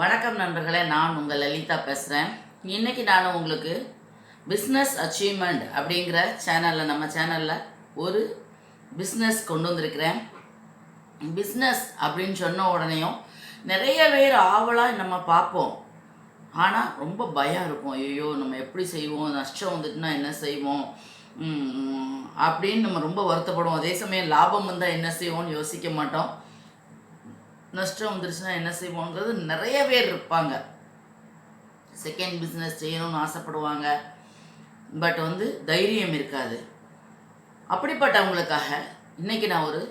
வணக்கம் நண்பர்களே, நான் உங்கள் லலிதா பேசுகிறேன். இன்றைக்கி நான் உங்களுக்கு பிஸ்னஸ் அச்சீவ்மெண்ட் அப்படிங்கிற நம்ம சேனலில் ஒரு பிஸ்னஸ் கொண்டு வந்திருக்கிறேன். பிஸ்னஸ் அப்படின்னு சொன்ன உடனேயும் நிறைய பேர் ஆவலாக நம்ம பார்ப்போம். ஆனால் ரொம்ப பயம் இருக்கும். ஐயோ நம்ம எப்படி செய்வோம், நஷ்டம் வந்துட்டுனா என்ன செய்வோம் அப்படின்னு நம்ம ரொம்ப வருத்தப்படுவோம். அதே சமயம் லாபம் வந்தால் என்ன செய்வோம்னு யோசிக்க மாட்டோம். நஷ்டம் வந்துருச்சுன்னா என்ன செய்வோங்கிறது நிறைய பேர் இருப்பாங்க. செகண்ட் பிஸ்னஸ் செய்யணும்னு ஆசைப்படுவாங்க, பட் தைரியம் இருக்காது. அப்படிப்பட்டவங்களுக்காக இன்றைக்கி நான் ஒரு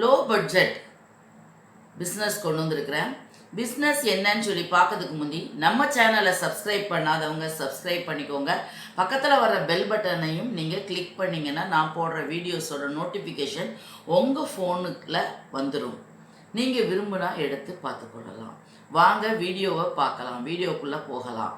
லோ பட்ஜெட் பிஸ்னஸ் கொண்டு வந்திருக்கிறேன். பிஸ்னஸ் என்னன்னு சொல்லி பார்க்கறதுக்கு முந்தி நம்ம சேனலை சப்ஸ்கிரைப் பண்ணாதவங்க சப்ஸ்கிரைப் பண்ணிக்கோங்க. பக்கத்தில் வர பெல் பட்டனையும் நீங்கள் கிளிக் பண்ணிங்கன்னா நான் போடுற வீடியோஸோட நோட்டிஃபிகேஷன் உங்கள் ஃபோனுக்குள்ள வந்துடும். நீங்கள் விரும்பினா எடுத்து பார்த்துக்கொள்ளலாம். வாங்க வீடியோவை பார்க்கலாம், வீடியோக்குள்ளே போகலாம்.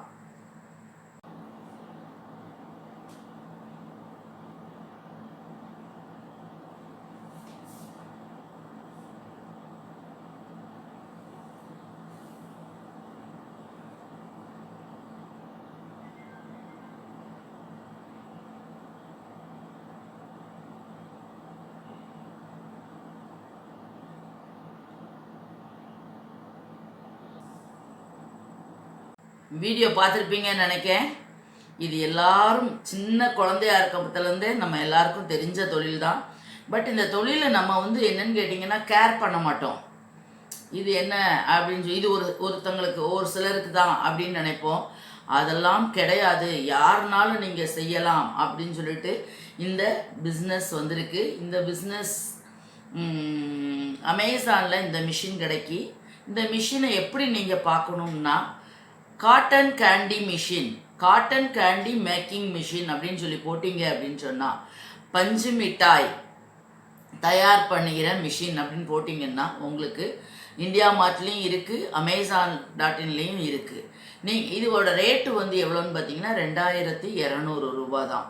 வீடியோ பார்த்துருப்பீங்கன்னு நினைக்கிறேன். இது எல்லாரும் சின்ன குழந்தையா இருக்கப்பத்துலேருந்தே நம்ம எல்லாருக்கும் தெரிஞ்ச தொழில் தான். பட் இந்த தொழிலை நம்ம என்னன்னு கேட்டிங்கன்னா கேர் பண்ண மாட்டோம். இது என்ன அப்படின்னு சொல்லி இது ஒருத்தங்களுக்கு ஒரு சிலருக்கு தான் அப்படின்னு நினைப்போம். அதெல்லாம் கிடையாது, யாருனாலும் நீங்கள் செய்யலாம் அப்படின்னு சொல்லிட்டு இந்த பிஸ்னஸ் வந்திருக்கு. இந்த பிஸ்னஸ் அமேசானில் இந்த மிஷின் கிடைக்கி. இந்த மிஷினை எப்படி நீங்கள் பார்க்கணும்னா cotton candy machine, cotton candy making machine அப்படின்னு சொல்லி போட்டிங்க அப்படின்னு சொன்னால் பஞ்சு மிட்டாய் தயார் பண்ணுகிற மிஷின் அப்படின்னு போட்டிங்கன்னா உங்களுக்கு இந்தியா மார்ட்லேயும் இருக்குது, Amazon.inலேயும் இருக்குது. இதோட ரேட்டு எவ்வளோன்னு பார்த்தீங்கன்னா 2200 ரூபா தான்.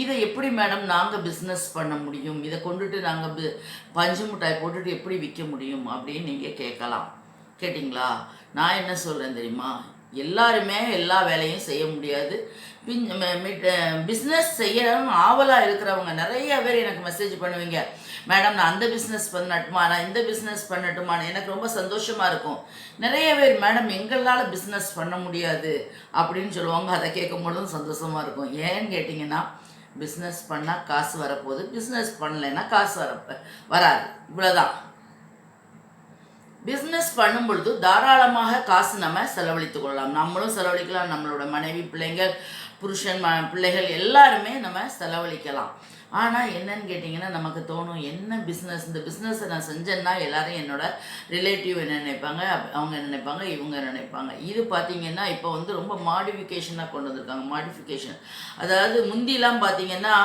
இதை எப்படி மேடம் நாங்கள் பிஸ்னஸ் பண்ண முடியும், இதை கொண்டுட்டு நாங்கள் பஞ்சு மிட்டாய் போட்டுட்டு எப்படி விற்க முடியும் அப்படின்னு நீங்கள் கேட்கலாம். கேட்டிங்களா? நான் என்ன சொல்கிறேன் தெரியுமா? எல்லாருமே எல்லா வேலையும் செய்ய முடியாது. பிஸ்னஸ் செய்யணும் ஆவலாக இருக்கிறவங்க நிறைய பேர் எனக்கு மெசேஜ் பண்ணுவீங்க, மேடம் நான் அந்த பிஸ்னஸ் பண்ணட்டுமா, நான் இந்த பிஸ்னஸ் பண்ணட்டுமான்னு. எனக்கு ரொம்ப சந்தோஷமாக இருக்கும். நிறைய பேர் மேடம் எங்களால் பிஸ்னஸ் பண்ண முடியாது அப்படின்னு சொல்லுவாங்க. அதை கேட்கும் பொழுதும் சந்தோஷமாக இருக்கும். ஏன்னு கேட்டிங்கன்னா பிஸ்னஸ் பண்ணால் காசு வரப்போகுது, பிஸ்னஸ் பண்ணலைன்னா காசு வராது. இவ்வளோதான். பிஸ்னஸ் பண்ணும் பொழுது தாராளமாக காசு நம்ம செலவழித்து கொள்ளலாம். நம்மளும் செலவழிக்கலாம், நம்மளோட மனைவி, பிள்ளைங்கள், புருஷன், பிள்ளைகள் எல்லாருமே நம்ம செலவழிக்கலாம். ஆனால் என்னன்னு கேட்டிங்கன்னா நமக்கு தோணும், என்ன பிஸ்னஸ், இந்த பிஸ்னஸை நான் செஞ்சேன்னா எல்லாரும் என்னோட ரிலேட்டிவ் என்ன நினைப்பாங்க, அவங்க என்ன நினைப்பாங்க, இவங்க நினைப்பாங்க. இது பார்த்திங்கன்னா இப்போ ரொம்ப மாடிஃபிகேஷனாக கொண்டு வந்திருக்காங்க. மாடிஃபிகேஷன் அதாவது முந்திலாம் பார்த்திங்கன்னா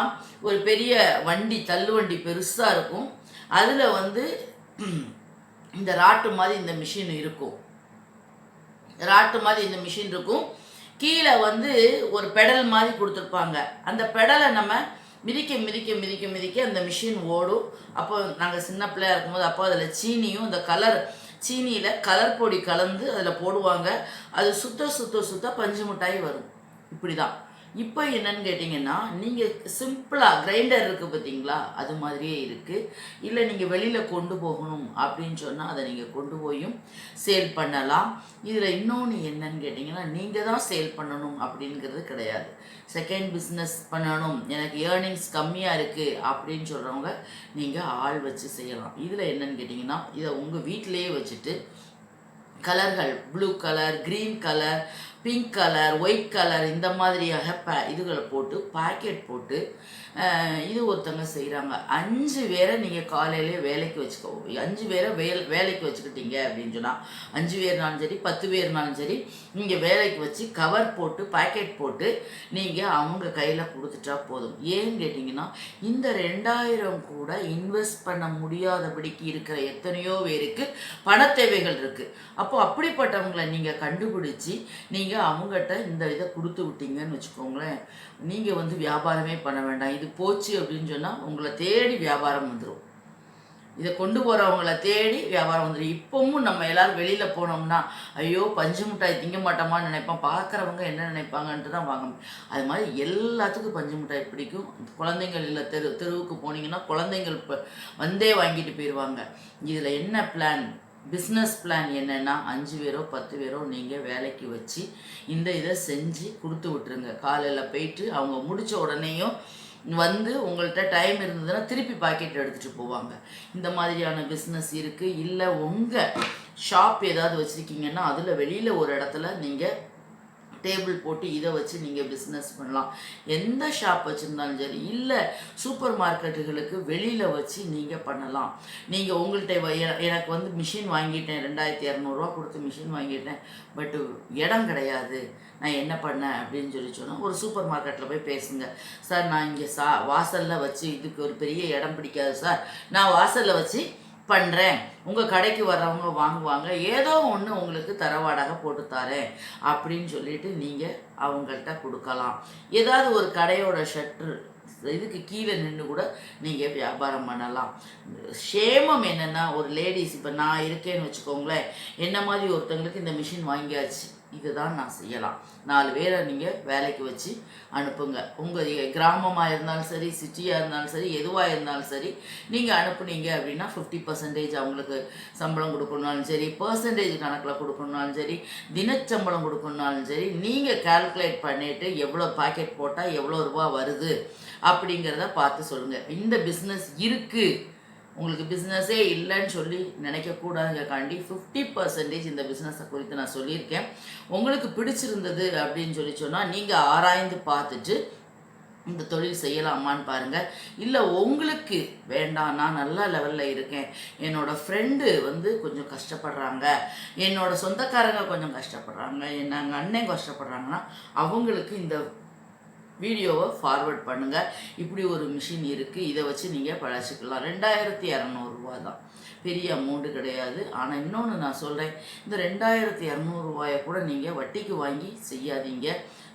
ஒரு பெரிய வண்டி, தள்ளு வண்டி பெருசாக இருக்கும். அதில் இந்த ராட்டு மாதிரி இந்த மிஷின் இருக்கும். ராட்டு மாதிரி இந்த மிஷின் இருக்கும். கீழே ஒரு பெடல் மாதிரி கொடுத்துருப்பாங்க. அந்த பெடலை நம்ம மிதிக்க மிதிக்க மிதிக்க மிதிக்க அந்த மிஷின் ஓடும். அப்போ நாங்கள் சின்ன பிள்ளையாக இருக்கும்போது அப்போ அதில் சீனியும் இந்த சீனியில் கலர் பொடி கலந்து அதில் போடுவாங்க. அது சுத்த சுத்த சுத்த பஞ்சு மிட்டாய் வரும். இப்படி தான். இப்போ என்னன்னு கேட்டிங்கன்னா நீங்கள் சிம்பிளாக கிரைண்டர் இருக்குது பார்த்தீங்களா, அது மாதிரியே இருக்குது. இல்லை நீங்கள் வெளியில் கொண்டு போகணும் அப்படின்னு சொன்னால் அதை நீங்கள் கொண்டு போயும் சேல் பண்ணலாம். இதில் இன்னொன்று என்னன்னு கேட்டிங்கன்னா நீங்கள் தான் சேல் பண்ணணும் அப்படிங்கிறது கிடையாது. செகண்ட் பிஸ்னஸ் பண்ணணும், எனக்கு ஏர்னிங்ஸ் கம்மியாக இருக்குது அப்படின்னு சொல்கிறவங்க நீங்கள் ஆள் வச்சு செய்யலாம். இதில் என்னன்னு கேட்டிங்கன்னா இதை உங்கள் வீட்டிலையே வச்சுட்டு கலர்கள், blue colour, green colour, pink colour, white colour, இந்த மாதிரியாக இதுகளை போட்டு பாக்கெட் போட்டு இது ஒருத்தவங்க செய்கிறாங்க. 5 பேரை நீங்கள் காலையிலே வேலைக்கு வச்சுக்கோ. 5 பேரை வேலைக்கு வச்சுக்கிட்டீங்க அப்படின்னு சொன்னால் 5 பேர்னாலும் சரி 10 பேர்னாலும் சரி நீங்கள் வேலைக்கு வச்சு கவர் போட்டு பாக்கெட் போட்டு நீங்கள் அவங்க கையில் கொடுத்துட்டா போதும். ஏன்னு கேட்டிங்கன்னா இந்த 2000 கூட இன்வெஸ்ட் பண்ண முடியாதபடிக்கு இருக்கிற எத்தனையோ பேருக்கு பண தேவைகள் இருக்குது. அப்போது அப்படிப்பட்டவங்களை நீங்கள் கண்டுபிடிச்சி நீங்கள் அவங்ககிட்ட இந்த இதை கொடுத்து விட்டீங்கன்னு வச்சுக்கோங்களேன், நீங்கள் வியாபாரமே பண்ண வேண்டாம். இது போச்சு அப்படின்னு சொன்னால் உங்களை தேடி வியாபாரம் வந்துடும். இதை கொண்டு போகிறவங்கள தேடி வியாபாரம் வந்துடும். இப்போவும் நம்ம எல்லோரும் வெளியில் போனோம்னா ஐயோ பஞ்சு மிட்டாய் திங்க மாட்டோமான்னு நினைப்போம். பார்க்குறவங்க என்ன நினைப்பாங்கன்ட்டு தான் வாங்க முடியும். அது மாதிரி எல்லாத்துக்கும் பஞ்சு மிட்டாய் பிடிக்கும். குழந்தைங்கள் இல்லை தெருவுக்கு போனீங்கன்னா குழந்தைங்கள் வந்தே வாங்கிட்டு போயிடுவாங்க. இதில் என்ன பிளான், பிஸ்னஸ் பிளான் என்னென்னா 5 பேரோ 10 பேரோ நீங்கள் வேலைக்கு வச்சு இந்த இதை செஞ்சு கொடுத்து விட்டுருங்க. காலையில் போயிட்டு அவங்க முடித்த உடனேயும் வந்து உங்கள்கிட்ட டைம் இருந்ததுன்னா திருப்பி பாக்கெட் எடுத்துகிட்டு போவாங்க. இந்த மாதிரியான பிஸ்னஸ் இருக்குது. இல்லை உங்கள் ஷாப் ஏதாவது வச்சுருக்கீங்கன்னா அதில் வெளியில் ஒரு இடத்துல நீங்கள் டேபிள் போட்டு இதை வச்சு நீங்கள் பிஸ்னஸ் பண்ணலாம். எந்த ஷாப் வச்சுருந்தாலும் சரி, இல்லை சூப்பர் மார்க்கெட்டுகளுக்கு வெளியில் வச்சு நீங்கள் பண்ணலாம். நீங்கள் உங்கள்கிட்ட எனக்கு வந்து மிஷின் வாங்கிட்டேன், 2200 கொடுத்து மிஷின் வாங்கிட்டேன், பட்டு இடம் கிடையாது, நான் என்ன பண்ணேன் அப்படின்னு சொன்னால் ஒரு சூப்பர் மார்க்கெட்டில் போய் பேசுங்க. சார் நான் இங்கே வாசலில் வச்சு இதுக்கு ஒரு பெரிய இடம் பிடிக்காது சார், நான் வாசலில் வச்சு பண்ணுறேன், உங்கள் கடைக்கு வர்றவங்க வாங்குவாங்க, ஏதோ ஒன்று உங்களுக்கு தரவாடாக போட்டு தரேன் அப்படின்னு சொல்லிட்டு நீங்கள் அவங்கள்ட்ட கொடுக்கலாம். ஏதாவது ஒரு கடையோட ஷட்ரு இதுக்கு கீழே நின்று கூட நீங்கள் வியாபாரம் பண்ணலாம். க்ஷேமம் என்னென்னா, ஒரு லேடிஸ் இப்போ நான் இருக்கேன்னு வச்சுக்கோங்களேன், என்ன மாதிரி ஒருத்தங்களுக்கு இந்த மிஷின் வாங்கியாச்சு, இதுதான் நான் செய்யலாம். 4 பேரை நீங்கள் வேலைக்கு வச்சு அனுப்புங்க. உங்கள் கிராமமாக இருந்தாலும் சரி, சிட்டியாக இருந்தாலும் சரி, எதுவாக இருந்தாலும் சரி, நீங்கள் அனுப்புனீங்க அப்படின்னா 50% அவங்களுக்கு சம்பளம் கொடுக்கணுனாலும் சரி, பர்சன்டேஜ் கணக்கில் கொடுக்கணுனாலும் சரி, தினச்சம்பளம் கொடுக்கணுனாலும் சரி, நீங்கள் கால்குலேட் பண்ணிவிட்டு எவ்வளோ பாக்கெட் போட்டால் எவ்வளோ ரூபா வருது அப்படிங்கிறத பார்த்து சொல்லுங்கள். இந்த பிஸ்னஸ் இருக்குது, உங்களுக்கு பிஸ்னஸே இல்லைன்னு சொல்லி நினைக்கக்கூடாதுங்கிறக்காண்டி 50% இந்த பிஸ்னஸை குறித்து நான் சொல்லியிருக்கேன். உங்களுக்கு பிடிச்சிருந்தது அப்படின்னு சொன்னால் நீங்கள் ஆராய்ந்து பார்த்துட்டு இந்த தொழில் செய்யலாமான்னு பாருங்கள். இல்லை உங்களுக்கு வேண்டாம், நான் நல்ல லெவலில் இருக்கேன், என்னோடய ஃப்ரெண்டு வந்து கொஞ்சம் கஷ்டப்படுறாங்க, என்னோடய சொந்தக்காரங்க கொஞ்சம் கஷ்டப்படுறாங்க, எங்கள் அண்ணன் கஷ்டப்படுறாங்கன்னா அவங்களுக்கு இந்த வீடியோவை ஃபார்வர்ட் பண்ணுங்கள். இப்படி ஒரு மிஷின் இருக்குது, இதை வச்சு நீங்கள் பழச்சிக்கலாம். 2200 தான், பெரிய அமௌண்ட்டு கிடையாது. ஆனால் இன்னொன்று நான் சொல்கிறேன், இந்த 2200 கூட நீங்கள் வட்டிக்கு வாங்கி செய்யாதீங்க.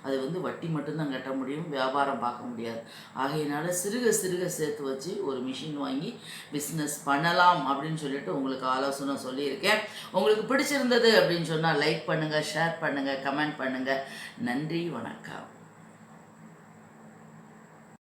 அது வந்து வட்டி மட்டும்தான் கட்ட முடியும், வியாபாரம் பார்க்க முடியாது. ஆகையினால சிறுக சேர்த்து வச்சு ஒரு மிஷின் வாங்கி பிஸ்னஸ் பண்ணலாம் அப்படின்னு சொல்லிட்டு உங்களுக்கு ஆலோசனை சொல்லியிருக்கேன். உங்களுக்கு பிடிச்சிருந்தது அப்படின்னு சொன்னால் லைக் பண்ணுங்கள், ஷேர் பண்ணுங்கள், கமெண்ட் பண்ணுங்கள். நன்றி, வணக்கம்.